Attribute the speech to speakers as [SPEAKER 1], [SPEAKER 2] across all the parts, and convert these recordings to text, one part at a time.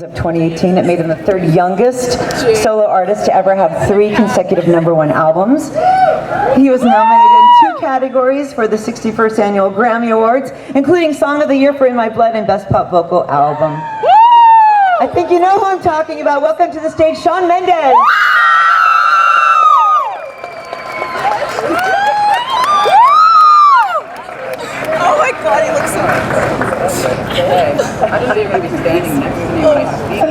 [SPEAKER 1] Of 2018, it made him the third youngest solo artist to ever have 3 consecutive #1 albums. He was nominated in 2 categories for the 61st Annual Grammy Awards, including Song of the Year for In My Blood and Best Pop Vocal Album. I think you know who I'm talking about. Welcome to the stage, Shawn Mendes.
[SPEAKER 2] Oh my God, he looks so good.
[SPEAKER 3] I didn't even be standing next to me when I speak.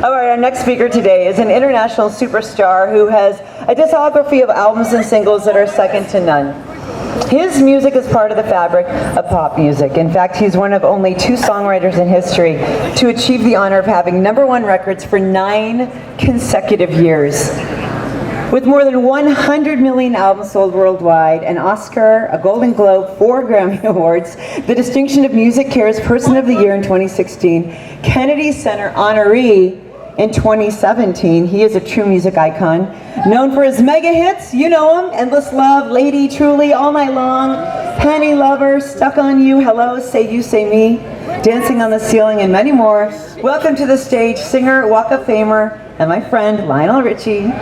[SPEAKER 1] All right, our next speaker today is an international superstar who has a discography of albums and singles that are second to none. His music is part of the fabric of pop music. In fact, he's one of only 2 songwriters in history to achieve the honor of having #1 records for 9 consecutive years. With more than 100 million albums sold worldwide, an Oscar, a Golden Globe, 4 Grammy Awards, the distinction of Music Cares Person of the Year in 2016, Kennedy Center honoree in 2017. He is a true music icon, known for his mega hits, you know him, Endless Love, Lady, Truly, All Night Long, Penny Lover, Stuck on You, Hello, Say You, Say Me, Dancing on the Ceiling, and many more. Welcome to the stage, singer, Walk of Famer, and my friend, Lionel Richie.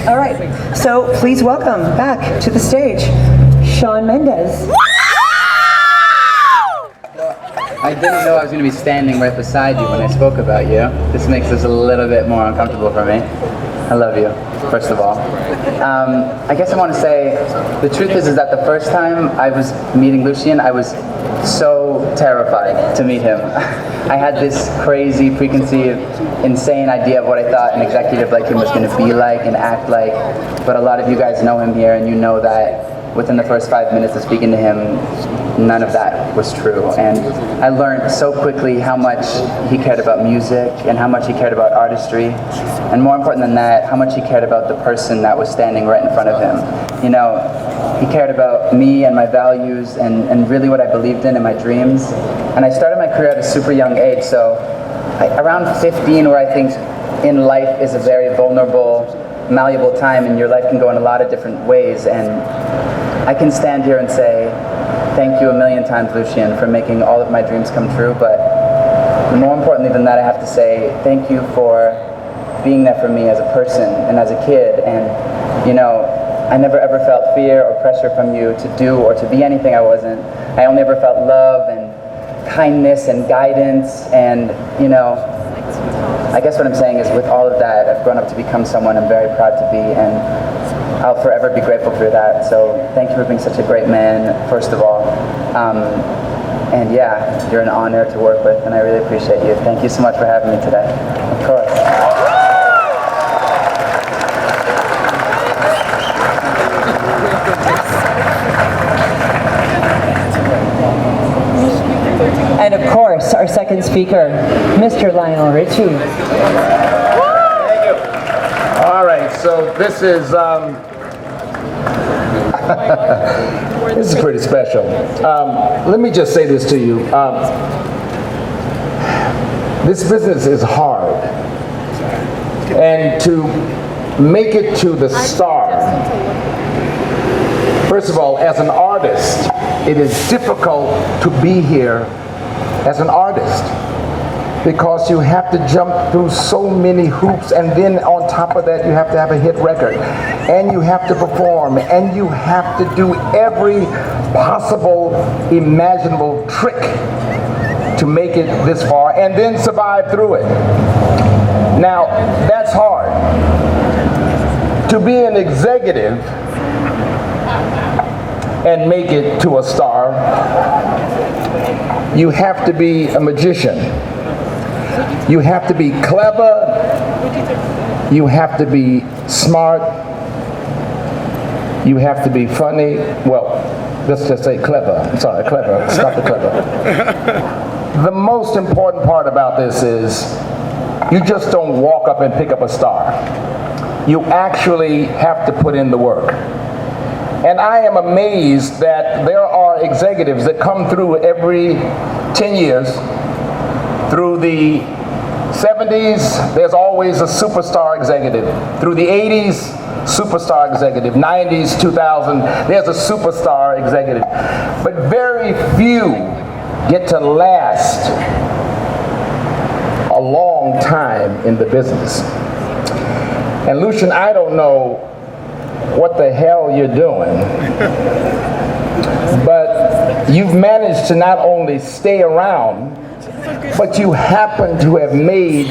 [SPEAKER 1] All right, so please welcome back to the stage, Shawn Mendes.
[SPEAKER 3] I didn't know I was going to be standing right beside you when I spoke about you. This makes this a little bit more uncomfortable for me. I love you, first of all. I guess I want to say, the truth is that the first time I was meeting Lucian, I was so terrified to meet him. I had this crazy, preconceived, insane idea of what I thought an executive like him was going to be like and act like, but a lot of you guys know him here, and you know that within the first 5 minutes of speaking to him, none of that was true. And I learned so quickly how much he cared about music and how much he cared about artistry. And more important than that, how much he cared about the person that was standing right in front of him. You know, he cared about me and my values and really what I believed in and my dreams. And I started my career at a super young age, so around 15, where I think in life is a very vulnerable, malleable time, and your life can go in a lot of different ways. And I can stand here and say, thank you a million times, Lucian, for making all of my dreams come true, but more importantly than that, I have to say thank you for being there for me as a person and as a kid. And, you know, I never ever felt fear or pressure from you to do or to be anything I wasn't. I only ever felt love and kindness and guidance, and, you know, I guess what I'm saying is with all of that, I've grown up to become someone I'm very proud to be, and I'll forever be grateful for that. So thank you for being such a great man, first of all. And yeah, you're an honor to work with, and I really appreciate you. Thank you so much for having me today. Of course.
[SPEAKER 1] And of course, our second speaker, Mr. Lionel Richie.
[SPEAKER 4] Thank you. All right, so this is this is pretty special. Let me just say this to you. This business is hard, and to make it to the star, first of all, as an artist, it is difficult to be here as an artist, because you have to jump through so many hoops, and then on top of that you have to have a hit record, and you have to perform, and you have to do every possible imaginable trick to make it this far and then survive through it. Now, that's hard. To be an executive and make it to a star, you have to be a magician. You have to be clever. You have to be smart. You have to be funny. Well, let's just say clever. I'm sorry, clever. Stop the clever. The most important part about this is you just don't walk up and pick up a star. You actually have to put in the work. And I am amazed that there are executives that come through every 10 years. Through the 70s, there's always a superstar executive. Through the 80s, superstar executive. 90s, 2000, there's a superstar executive. But very few get to last a long time in the business. And Lucian, I don't know what the hell you're doing, but you've managed to not only stay around, but you happen to have made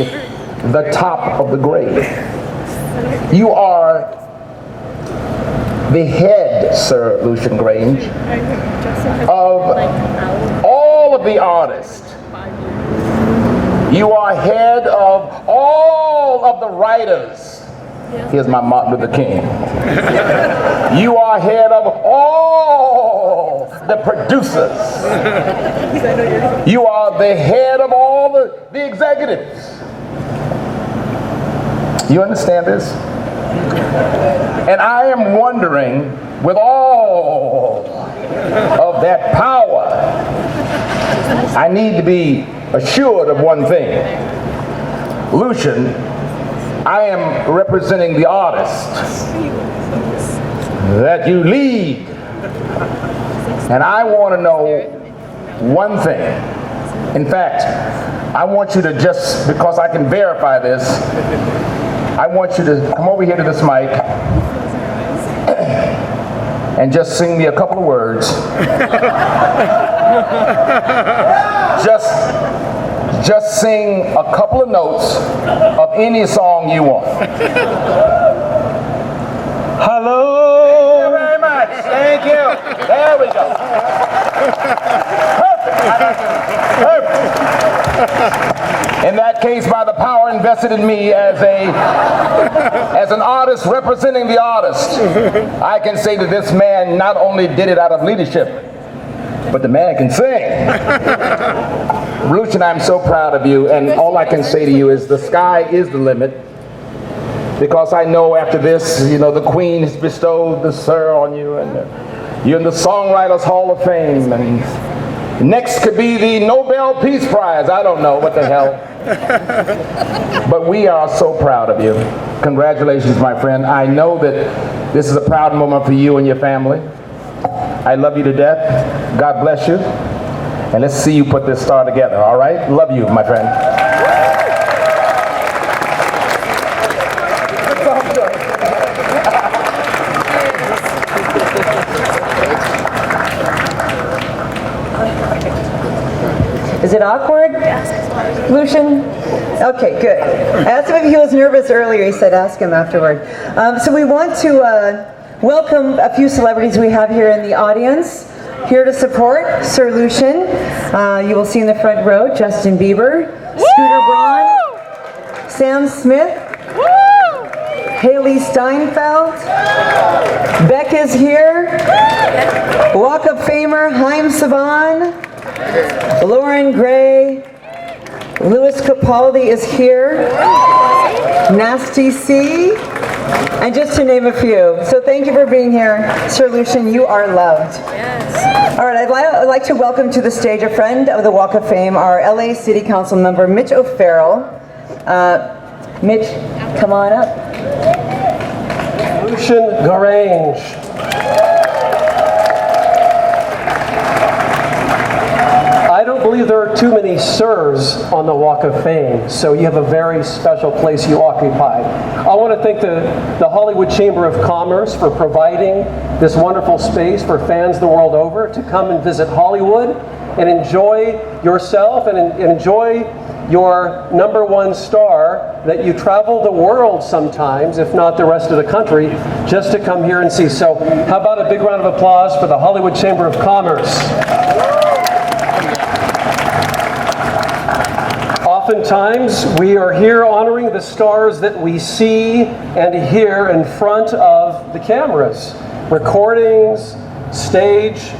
[SPEAKER 4] the top of the grade. You are the head, Sir Lucian Grainge, of all of the artists. You are head of all of the writers. Here's my Martin Luther King. You are head of all the producers. You are the head of all the executives. You understand this? And I am wondering, with all of that power, I need to be assured of one thing. Lucian, I am representing the artist that you lead. And I want to know one thing. In fact, I want you to just, because I can verify this, I want you to come over here to this mic and just sing me a couple of words. Just sing a couple of notes of any song you want.
[SPEAKER 5] Hello.
[SPEAKER 4] Thank you very much. Thank you. There we go. Perfect. In that case, by the power invested in me as an artist representing the artist, I can say that this man not only did it out of leadership, but the man can sing. Lucian, I'm so proud of you, and all I can say to you is the sky is the limit, because I know after this, you know, the Queen has bestowed the Sir on you, and you're in the Songwriters Hall of Fame, and next could be the Nobel Peace Prize. I don't know what the hell. But we are so proud of you. Congratulations, my friend. I know that this is a proud moment for you and your family. I love you to death. God bless you. And let's see you put this star together, all right? Love you, my friend.
[SPEAKER 1] Is it awkward? Lucian? Okay, good. I asked him if he was nervous earlier. He said ask him afterward. So we want to welcome a few celebrities we have here in the audience. Here to support Sir Lucian. You will see in the front row Justin Bieber, Scooter Braun, Sam Smith, Haley Steinfeld, Beck is here, Walk of Famer Haim Saban, Lauren Gray, Louis Capaldi is here, Nasty C, and just to name a few. So thank you for being here. Sir Lucian, you are loved. All right, I'd like to welcome to the stage a friend of the Walk of Fame, our LA City Council member, Mitch O'Farrell. Mitch, come on up.
[SPEAKER 5] Lucian Grainge. I don't believe there are too many sirs on the Walk of Fame, so you have a very special place you occupy. I want to thank the Hollywood Chamber of Commerce for providing this wonderful space for fans the world over to come and visit Hollywood and enjoy yourself and enjoy your #1 star that you travel the world sometimes, if not the rest of the country, just to come here and see. So how about a big round of applause for the Hollywood Chamber of Commerce. Oftentimes, we are here honoring the stars that we see and hear in front of the cameras, recordings, stage.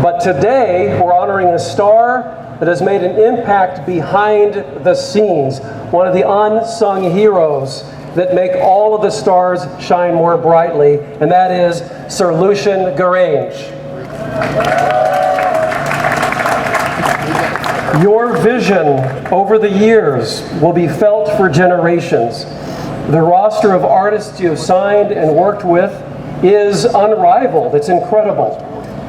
[SPEAKER 5] But today, we're honoring a star that has made an impact behind the scenes, one of the unsung heroes that make all of the stars shine more brightly, and that is Sir Lucian Grainge. Your vision over the years will be felt for generations. The roster of artists you have signed and worked with is unrivaled. It's incredible.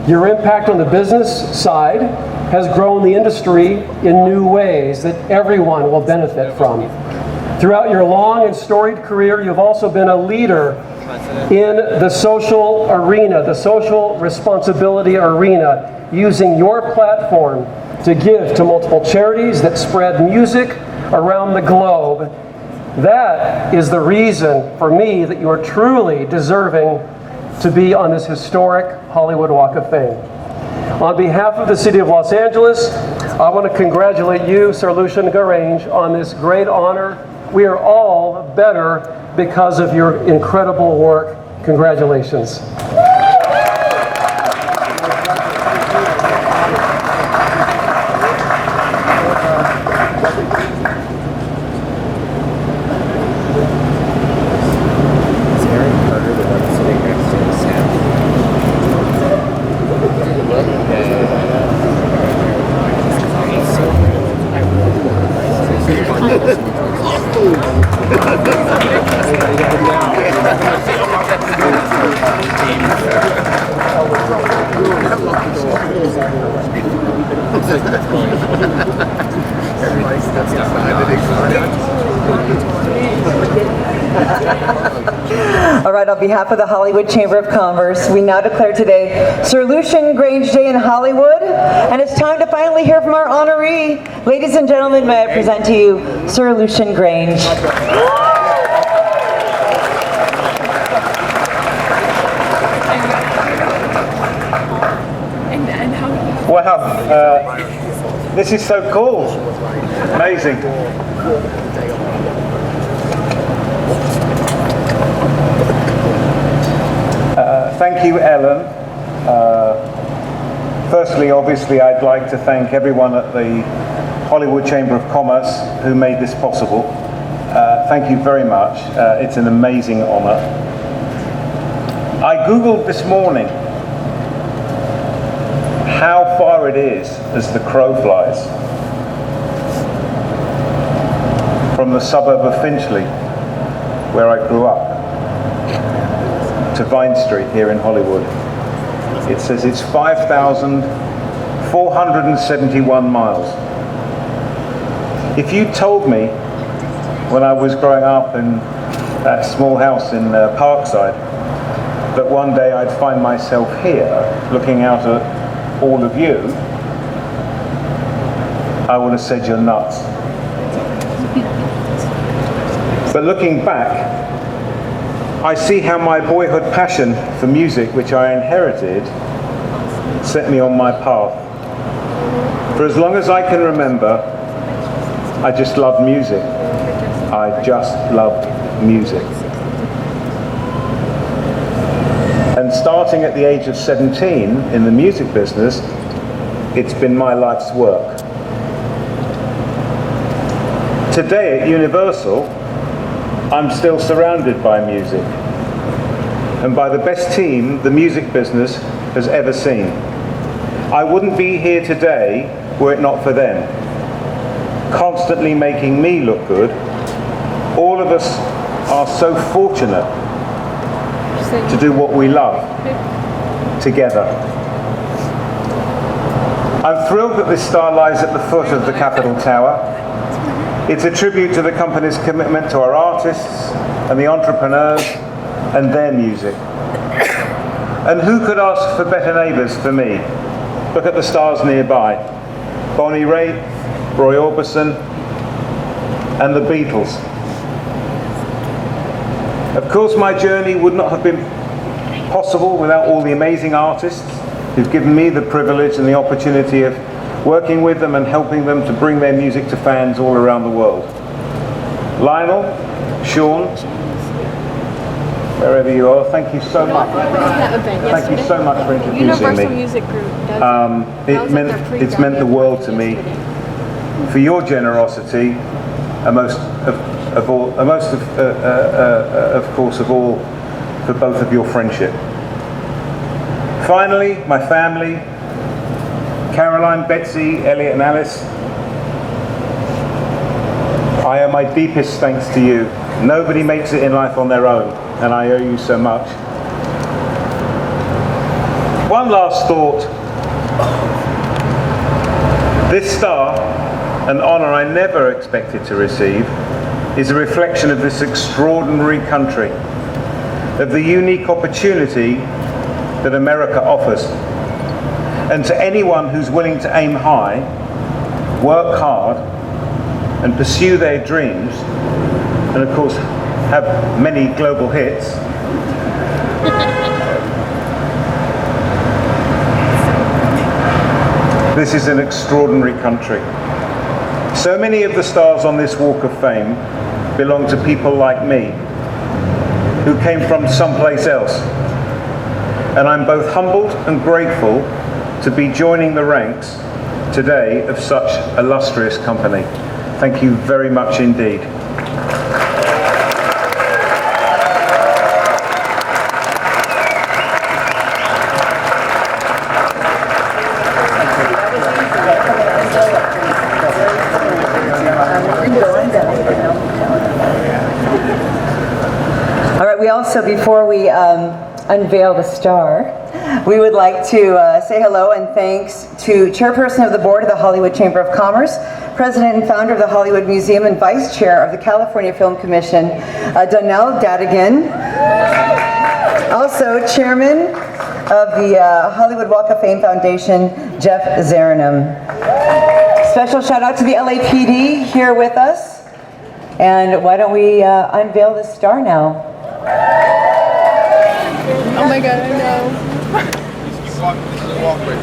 [SPEAKER 5] Your impact on the business side has grown the industry in new ways that everyone will benefit from. Throughout your long and storied career, you've also been a leader in the social arena, the social responsibility arena, using your platform to give to multiple charities that spread music around the globe. That is the reason for me that you are truly deserving to be on this historic Hollywood Walk of Fame. On behalf of the City of Los Angeles, I want to congratulate you, Sir Lucian Grainge, on this great honor. We are all better because of your incredible work. Congratulations.
[SPEAKER 1] All right, on behalf of the Hollywood Chamber of Commerce, we now declare today Sir Lucian Grainge Day in Hollywood, and it's time to finally hear from our honoree. Ladies and gentlemen, may I present to you Sir Lucian Grainge.
[SPEAKER 6] Wow, this is so cool. Amazing. Thank you, Ellen. Firstly, obviously, I'd like to thank everyone at the Hollywood Chamber of Commerce who made this possible. Thank you very much. It's an amazing honor. I Googled this morning how far it is as the crow flies from the suburb of Finchley, where I grew up, to Vine Street here in Hollywood. It says it's 5,471 miles. If you told me when I was growing up in that small house in Parkside that one day I'd find myself here looking out at all of you, I would have said you're nuts. But looking back, I see how my boyhood passion for music, which I inherited, set me on my path. For as long as I can remember, I just loved music. I just loved music. And starting at the age of 17 in the music business, it's been my life's work. Today at Universal, I'm still surrounded by music, and by the best team the music business has ever seen. I wouldn't be here today were it not for them, constantly making me look good. All of us are so fortunate to do what we love together. I'm thrilled that this star lies at the foot of the Capitol Tower. It's a tribute to the company's commitment to our artists and the entrepreneurs and their music. And who could ask for better neighbours for me? Look at the stars nearby. Bonnie Raitt, Roy Orbison, and the Beatles. Of course, my journey would not have been possible without all the amazing artists who've given me the privilege and the opportunity of working with them and helping them to bring their music to fans all around the world. Lionel, Shawn, wherever you are, thank you so much. Thank you so much for introducing
[SPEAKER 2] Universal
[SPEAKER 6] me.
[SPEAKER 2] Music Group
[SPEAKER 6] It's meant the world to me for your generosity, a most of all, of course, of all, for both of your friendship. Finally, my family, Caroline, Betsy, Elliot, and Alice, I owe my deepest thanks to you. Nobody makes it in life on their own, and I owe you so much. One last thought. This star, an honor I never expected to receive, is a reflection of this extraordinary country, of the unique opportunity that America offers. And to anyone who's willing to aim high, work hard, and pursue their dreams, and of course have many global hits, this is an extraordinary country. So many of the stars on this Walk of Fame belong to people like me, who came from someplace else. And I'm both humbled and grateful to be joining the ranks today of such illustrious company. Thank you very much indeed.
[SPEAKER 1] All right, we also, before we unveil the star, we would like to say hello and thanks to Chairperson of the Board of the Hollywood Chamber of Commerce, President and Founder of the Hollywood Museum, and Vice Chair of the California Film Commission, Donnell Dadigan. Also, Chairman of the Hollywood Walk of Fame Foundation, Jeff Zaranum. Special shout out to the LAPD here with us. And why don't we unveil the star now?
[SPEAKER 2] Oh my God, I know.
[SPEAKER 7] Walkway.